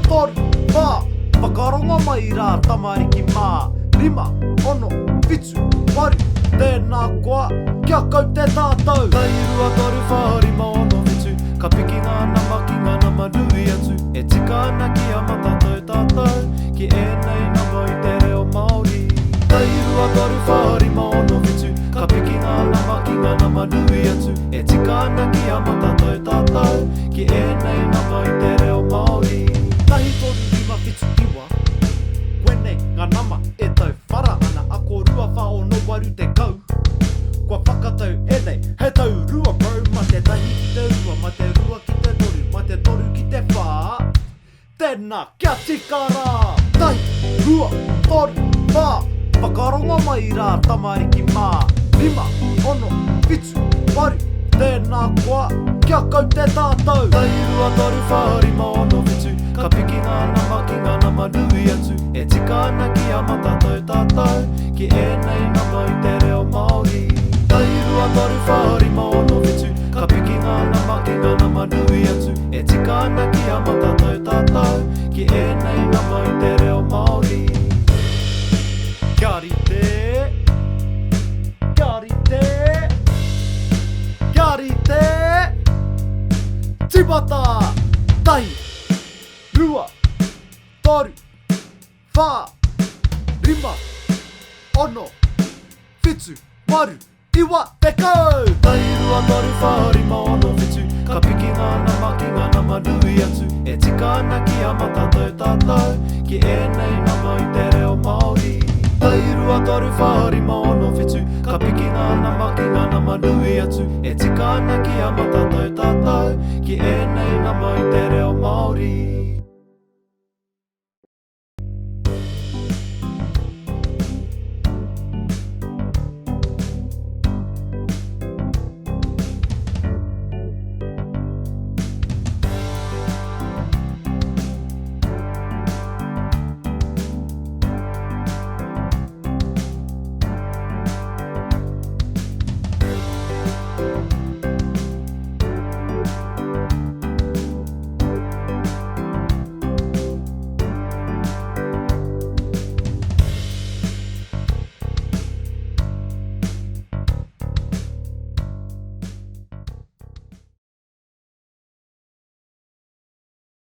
Toru, whā, whakarongo mai rā tamariki mā Rima, ono, Whitu, Waru, tēnā koa, kia kaute tātou Tahi rua toru whā, Rima, ono, Whitu Ka piki ngā nama ki ngā nama nui atu E tika ana ki a matatau tātou Ki ēnei nama i te reo Māori Tahi rua toru whā, Rima, ono, Whitu Ka piki ngā nama ki ngā nama nui atu E tika ana ki a matatau tātou Ki ēnei nama i te reo Māori Tahi toru Rima Whitu iwa Wene ngā nama e tau whara ana Ako rua wha o no waru tekau Kua whakatau ēnei He tau rua bro Ma te tahi ki te rua Ma te rua ki te toru Ma te toru ki te whā Tēnā kia tika rā Tahi rua toru whā Whakarongo mai rā tamariki mā Rima, ono, Whitu, Waru Tēnā koa, kia kaute tātou Tahi rua toru whā, Rima, ono, Whitu Ka piki ngā nama ki ngā nama nui atu E tika ana ki a matatau tātou Ki ēnei nama i te reo Māori Tahi rua toru whā, Rima, ono, Whitu Ka piki ngā nama ki ngā nama nui atu E tika ana ki a matatau tātou Ki ēnei nama i te reo Māori Kia rite Kia rite Kia rite Tīmata Tahi Rua Toru Whā Rima Ono Whitu Waru Iwa tekau Tahi rua toru whā Rima ono Whitu Ka piki ngā nama ki ngā nama nui atu E tika ana ki a matatau tātou Ki ēnei nama i te reo Māori Tahi rua toru whā Rima ono Whitu Ka piki ngā nama ki ngā nama nui atu E tika ana ki a matatau tātou Ki ēnei nama i te reo Māori